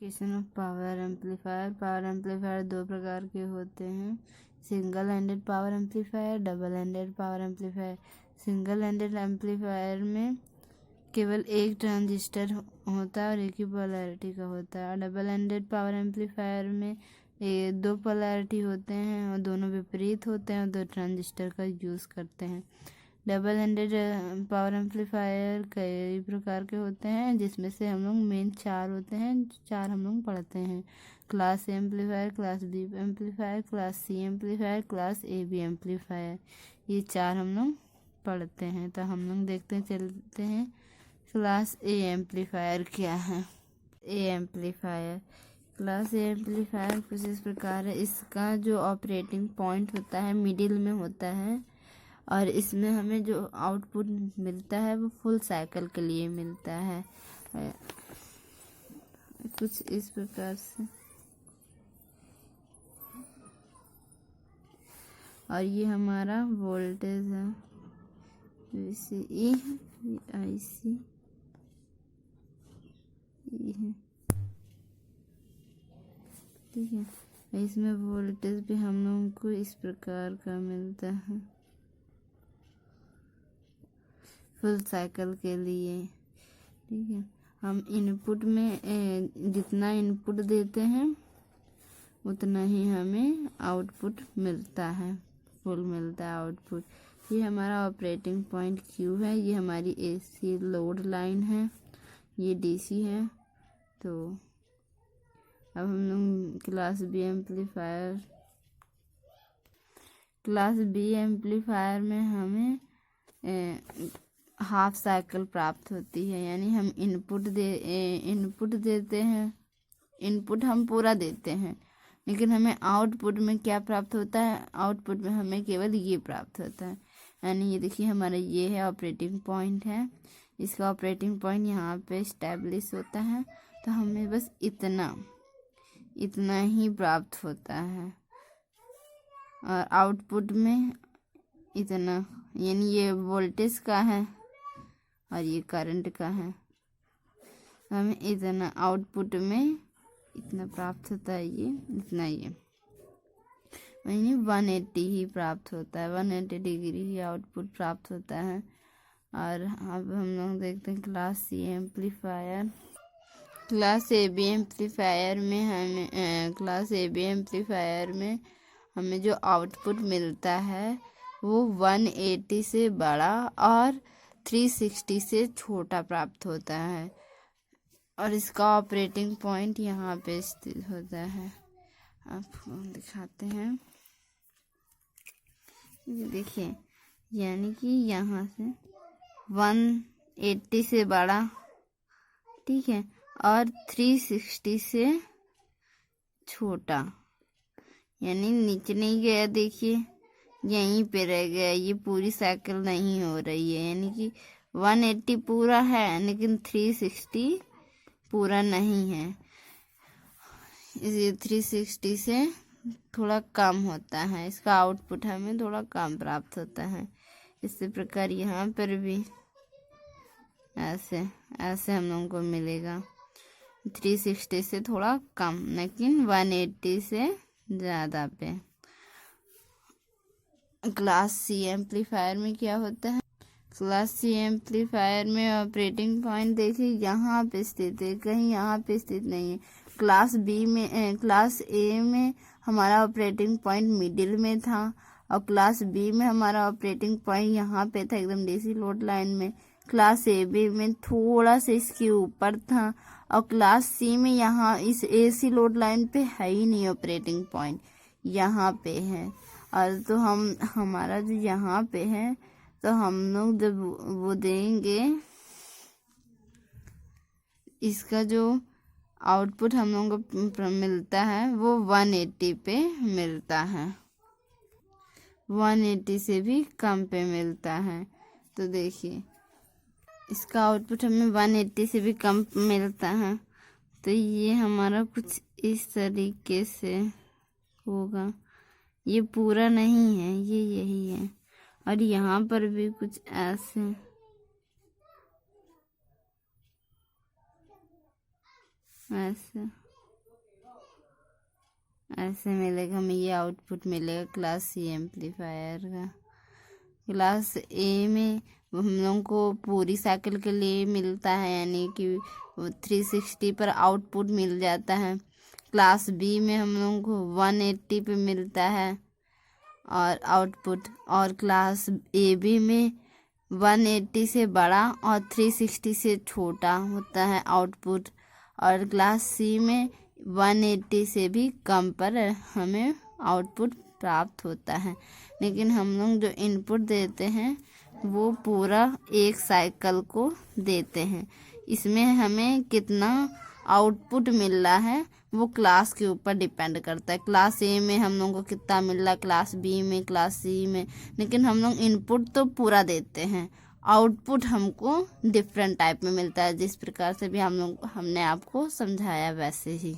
Application of power amplifier. Power amplifier दो प्रकार के होते हैं, single handed power amplifier, double handed power amplifier. Single handed amplifier में केवल एक ट्रांजिस्टर होता है और एक ही पोलैरिटी का होता है। और डबल हैंडेड पावर एम्पलीफायर में ये दो पोलैरिटी होते हैं और दोनों विपरीत होते हैं और दो ट्रांजिस्टर का यूज़ करते हैं। डबल हैंडेड पावर एम्पलीफायर कई प्रकार के होते हैं, जिसमें से हम लोग मेन चार होते हैं, चार हम लोग पढ़ते हैं। Class A amplifier, class B amplifier, class C amplifier, class A B amplifier, ये चार हम लोग पढ़ते हैं। तो हम लोग देखते चलते हैं क्लास ए एम्पलीफायर क्या है। ए एम्पलीफायर, क्लास ए एम्पलीफायर कुछ इस प्रकार है। इसका जो ऑपरेटिंग पॉइंट होता है मिडिल में होता है और इसमें हमें जो आउटपुट मिलता है वो फुल साइकिल के लिए मिलता है, कुछ इस प्रकार से। और ये हमारा वोल्टेज है, VCE है, IC है, ठीक है। इसमें वोल्टेज भी हम लोगों को इस प्रकार का मिलता है फुल साइकिल के लिए, ठीक है। हम इनपुट में जितना इनपुट देते हैं उतना ही हमें आउटपुट मिलता है, फुल मिलता है आउटपुट। ये हमारा ऑपरेटिंग पॉइंट Q है, ये हमारी AC लोड लाइन है, ये DC है। तो अब हम लोग क्लास B एम्पलीफायर में हमें हाफ साइकिल प्राप्त होती है, यानी हम इनपुट देते हैं, इनपुट हम पूरा देते हैं, लेकिन हमें आउटपुट में क्या प्राप्त होता है, आउटपुट में हमें केवल ये प्राप्त होता है। यानी ये देखिए हमारा ये है ऑपरेटिंग पॉइंट है, इसका ऑपरेटिंग पॉइंट यहाँ पे इस्टेब्लिश होता है, तो हमें बस इतना ही प्राप्त होता है और आउटपुट में इतना, यानी ये वोल्टेज का है और ये करंट का है, हमें इतना आउटपुट में इतना प्राप्त होता है, ये इतना, ये यानी 180 ही प्राप्त होता है, 180 डिग्री ही आउटपुट प्राप्त होता है। और अब हम लोग देखते हैं class C amplifier. Class A B amplifier में हमें जो आउटपुट मिलता है वो 180 से बड़ा और 360 से छोटा प्राप्त होता है और इसका ऑपरेटिंग पॉइंट यहाँ पे स्थित होता है। आपको दिखाते हैं, ये देखिए, यानी कि यहाँ से 180 से बड़ा, ठीक है, और 360 से छोटा, यानी नीचे नहीं गया, देखिए यहीं पे रह गया, ये पूरी साइकिल नहीं हो रही है, यानी कि 180 पूरा है लेकिन 360 पूरा नहीं है, इसलिए 360 से थोड़ा कम होता है, इसका आउटपुट हमें थोड़ा कम प्राप्त होता है। इसी प्रकार यहाँ पर भी ऐसे हम लोगों को मिलेगा 360 से थोड़ा कम, लेकिन 180 से ज़्यादा पे। क्लास सी एम्पलीफायर में क्या होता है, क्लास सी एम्पलीफायर में ऑपरेटिंग पॉइंट देखिए यहाँ पे स्थित है, कहीं यहाँ पे स्थित नहीं है। क्लास ए में हमारा ऑपरेटिंग पॉइंट मिडिल में था और क्लास बी में हमारा ऑपरेटिंग पॉइंट यहाँ पे था एकदम DC लोड लाइन में। क्लास ए बी में थोड़ा सा इसके ऊपर था और क्लास सी में यहाँ इस AC लोड लाइन पे है ही नहीं ऑपरेटिंग पॉइंट, यहाँ पे है। और तो हमारा जो यहाँ पे है, तो हम लोग जब वो देंगे, इसका जो आउटपुट हम लोगों को मिलता है वो 180 पे मिलता है, 180 से भी कम पे मिलता है। तो देखिए इसका आउटपुट हमें 180 से भी कम मिलता है, तो ये हमारा कुछ इस तरीके से होगा, ये पूरा नहीं है, ये यही है। और यहाँ पर भी कुछ ऐसे, ऐसे मिलेगा, हमें ये आउटपुट मिलेगा क्लास सी एम्पलीफायर का। क्लास ए में हम लोगों को पूरी साइकिल के लिए मिलता है, यानी कि 360 पर आउटपुट मिल जाता है। क्लास बी में हम लोगों को 180 पे मिलता है और आउटपुट, और क्लास ए बी में 180 से बड़ा और 360 से छोटा होता है आउटपुट, और क्लास सी में 180 से भी कम पर हमें आउटपुट प्राप्त होता है। लेकिन हम लोग जो इनपुट देते हैं वो पूरा एक साइकिल को देते हैं। इसमें हमें कितना आउटपुट मिल रहा है वो क्लास के ऊपर डिपेंड करता है। क्लास ए में हम लोगों को कितना मिल रहा है, क्लास बी में, क्लास सी में, लेकिन हम लोग इनपुट तो पूरा देते हैं, आउटपुट हमको डिफरेंट टाइप में मिलता है। जिस प्रकार से भी हमने आपको समझाया वैसे ही।